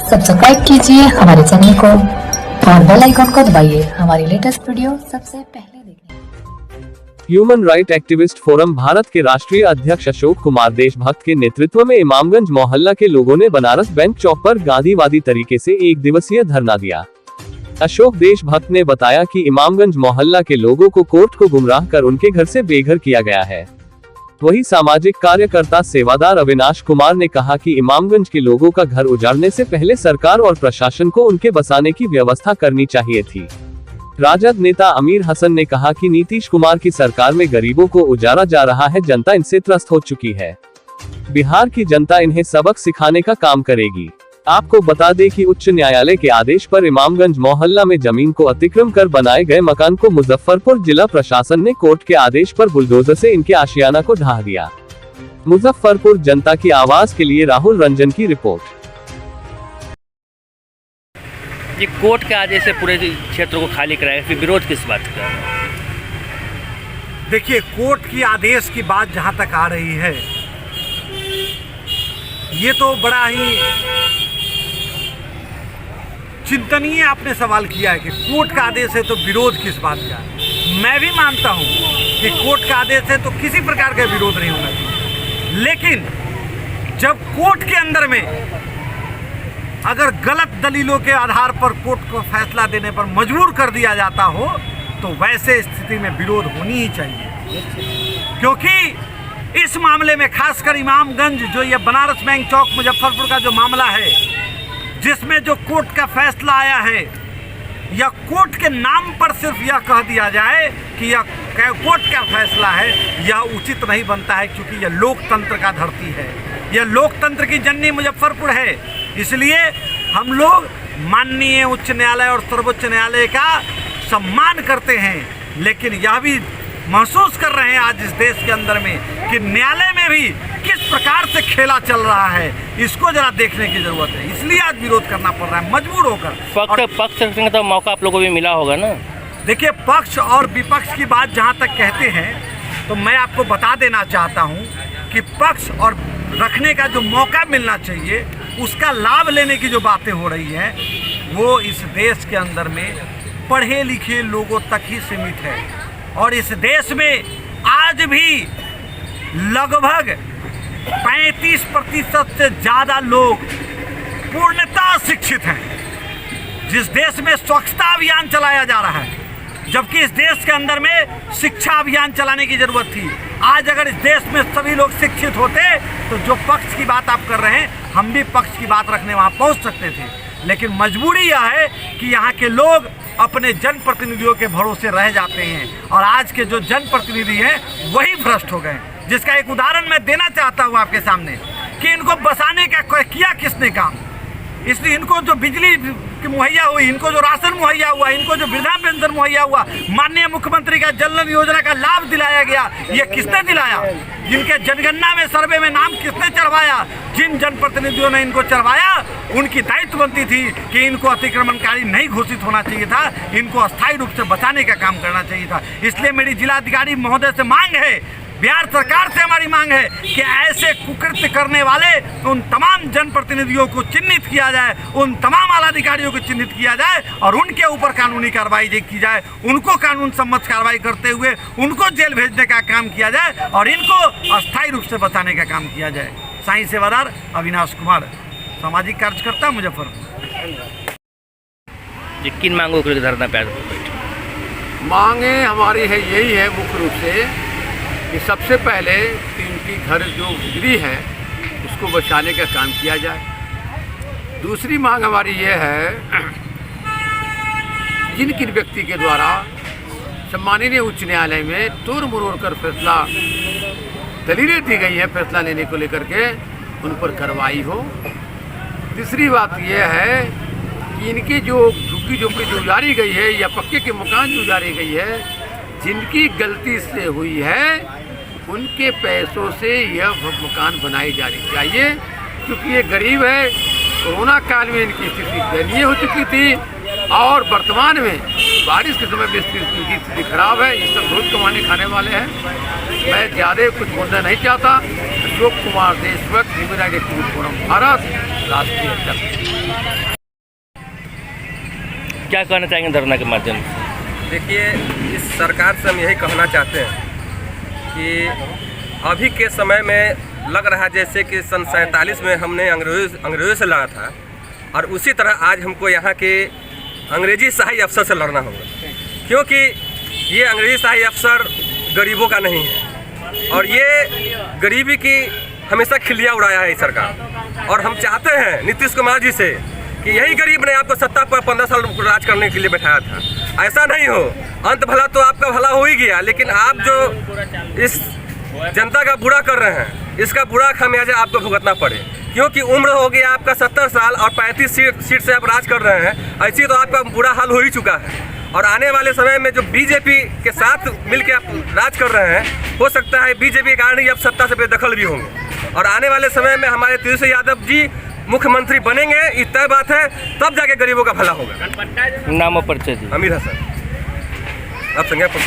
Subscribe कीजिए हमारे channel को और बेल आइकन को दबाइए हमारी लेटेस्ट वीडियो सबसे पहले देखने। Human right activist forum Bharat के राष्ट्रीय अध्यक्ष अशोक कुमार देशभक्त के नेतृत्व में इमामगंज मोहल्ला के लोगों ने बनारस बैंक चौक पर गांधीवादी तरीके से 1 दिवसीय धरना दिया। अशोक देशभक्त ने बताया कि इमामगंज मोहल्ला के लोगों को कोर्ट को गुमराह कर उनके घर से बेघर किया गया है। वही सामाजिक कार्यकर्ता सेवादार अविनाश कुमार ने कहा कि इमामगंज के लोगों का घर उजाड़ने से पहले सरकार और प्रशासन को उनके बसाने की व्यवस्था करनी चाहिए थी। राजद नेता अमीर हसन ने कहा कि नीतीश कुमार की सरकार में गरीबों को उजाड़ा जा रहा है, जनता इनसे त्रस्त हो चुकी है। बिहार की जनता इन्हें सबक सिखाने का काम करेगी। आपको बता दें कि उच्च न्यायालय के आदेश पर इमामगंज मोहल्ला में जमीन को अतिक्रम कर बनाए गए मकान को मुजफ्फरपुर जिला प्रशासन ने कोर्ट के आदेश पर बुलडोजर से इनके आशियाना को ढहा दिया। मुजफ्फरपुर जनता की आवाज के लिए राहुल रंजन की रिपोर्ट। ये कोर्ट के आदेश से पूरे क्षेत्र को खाली कराएगा, फिर विरोध किस बात का? देखिए, कोर्ट की आदेश की बात जहां तक आ रही है, ये तो बड़ा ही चिंतनीय आपने सवाल किया है कि कोर्ट का आदेश है तो विरोध किस बात का। मैं भी मानता हूं कि कोर्ट का आदेश है तो किसी प्रकार का विरोध नहीं होना चाहिए, लेकिन जब कोर्ट के अंदर में अगर गलत दलीलों के आधार पर कोर्ट को फैसला देने पर मजबूर कर दिया जाता हो तो वैसे स्थिति में विरोध होनी ही चाहिए। क्योंकि इस मामले में खासकर इमामगंज जो ये बनारस बैंक चौक मुजफ्फरपुर का जो मामला है, जिसमें जो कोर्ट का फैसला आया है, या कोर्ट के नाम पर सिर्फ यह कह दिया जाए कि यह कोर्ट का फैसला है, यह उचित नहीं बनता है। क्योंकि यह लोकतंत्र का धरती है, यह लोकतंत्र की जननी मुजफ्फरपुर है। इसलिए हम लोग माननीय उच्च न्यायालय और सर्वोच्च न्यायालय का सम्मान करते हैं, लेकिन यह भी महसूस कर रहे हैं आज इस देश के अंदर में कि न्यायालय में भी किस प्रकार से खेला चल रहा है, इसको जरा देखने की जरूरत है। इसलिए आज विरोध करना पड़ रहा है मजबूर होकर। पक्ष रखने का मौका आप लोगों को भी मिला होगा ना। देखिए, पक्ष और विपक्ष की बात जहां तक कहते हैं तो मैं आपको बता देना चाहता हूं कि पक्ष और रखने का जो मौका मिलना चाहिए, उसका लाभ लेने की जो बातें हो रही हैं, वो इस देश के अंदर में पढ़े लिखे लोगों तक ही सीमित है। और इस देश में आज भी लगभग 35% से ज़्यादा लोग पूर्णतः शिक्षित हैं। जिस देश में स्वच्छता अभियान चलाया जा रहा है, जबकि इस देश के अंदर में शिक्षा अभियान चलाने की ज़रूरत थी। आज अगर इस देश में सभी लोग शिक्षित होते तो जो पक्ष की बात आप कर रहे हैं, हम भी पक्ष की बात रखने वहाँ पहुँच सकते थे। लेकिन मजबूरी यह है कि यहाँ के लोग अपने जनप्रतिनिधियों के भरोसे रह जाते हैं, और आज के जो जनप्रतिनिधि हैं वही भ्रष्ट हो गए। जिसका एक उदाहरण मैं देना चाहता हूँ आपके सामने कि इनको बसाने का किया किसने काम। इसलिए इनको जो बिजली मुहैया हुई, इनको जो राशन मुहैया हुआ, इनको जो वृद्धा पेंशन मुहैया हुआ, माननीय मुख्यमंत्री का जन योजना का लाभ दिलाया गया, ये किसने दिलाया? जिनके जनगणना में सर्वे में नाम किसने चढ़वाया? जिन जनप्रतिनिधियों ने इनको चढ़वाया, उनकी दायित्व बनती थी कि इनको अतिक्रमणकारी नहीं घोषित होना चाहिए था, इनको अस्थायी रूप से बचाने का काम करना चाहिए था। इसलिए मेरी जिलाधिकारी महोदय से मांग है, बिहार सरकार से हमारी मांग है कि ऐसे कुकृत्य करने वाले उन तमाम जनप्रतिनिधियों को चिन्हित किया जाए, उन तमाम आलाधिकारियों को चिन्हित किया जाए और उनके ऊपर कानूनी कार्रवाई की जाए। उनको कानून सम्मत कार्रवाई करते हुए उनको जेल भेजने का काम किया जाए और इनको अस्थायी रूप से बचाने का काम किया जाए। साईं सेवादार अविनाश कुमार, सामाजिक कार्यकर्ता, मुजफ्फरपुर। किन मांगों के लिए धरना पे मांगे हमारी है, यही है मुख्य रूप से कि सबसे पहले इनकी घर जो गिरी है उसको बचाने का काम किया जाए। दूसरी मांग हमारी ये है, जिन किन व्यक्ति के द्वारा सम्माननीय उच्च न्यायालय में तोड़ मरोड़ कर फैसला दलीलें दी गई हैं फैसला लेने को लेकर के, उन पर कार्रवाई हो। तीसरी बात यह है कि इनकी जो झुग्गी झोपड़ी जो उजारी गई है या पक्के के मकान जो उजारी गई है, जिनकी गलती से हुई है, उनके पैसों से यह मकान बनाई जानी चाहिए। क्योंकि ये गरीब है, कोरोना काल में इनकी स्थिति दयनीय हो चुकी थी और वर्तमान में बारिश के समय में इनकी स्थिति खराब है। ये सब रोज कमाने खाने वाले हैं। मैं ज़्यादा कुछ बोलना नहीं चाहता। अशोक कुमार देशभक्त ह्यूमन एक्टिविस्ट फोरम भारत राष्ट्रीय अध्यक्ष। क्या कहना चाहेंगे धरना के माध्यम से? देखिए, इस सरकार से हम यही कहना चाहते हैं कि अभी के समय में लग रहा है जैसे कि सन 47 में हमने अंग्रेज़ों से लड़ा था, और उसी तरह आज हमको यहाँ के अंग्रेजी शाही अफसर से लड़ना होगा, क्योंकि ये अंग्रेजी शाही अफसर गरीबों का नहीं है और ये गरीबी की हमेशा खिल्लियाँ उड़ाया है इस सरकार। और हम चाहते हैं नीतीश कुमार जी से कि यही गरीब ने आपको सत्ता पर 15 साल राज करने के लिए बैठाया था। ऐसा नहीं हो, अंत भला तो आपका भला हो ही गया, लेकिन आप जो इस जनता का बुरा कर रहे हैं, इसका बुरा खामियाजा आपको भुगतना पड़े, क्योंकि उम्र हो गया आपका 70 साल और 35 सीट से आप राज कर रहे हैं। ऐसी तो आपका बुरा हाल हो ही चुका है। और आने वाले समय में जो बीजेपी के साथ मिलकर आप राज कर रहे हैं, हो सकता है बीजेपी के कारण ही आप सत्ता से बेदखल भी होंगे, और आने वाले समय में हमारे तेजस्वी यादव जी मुख्यमंत्री बनेंगे, ये तय बात है, तब जाके गरीबों का भला होगा। नाम और परिचय दी। अमीर हसन, अब संज्ञा पर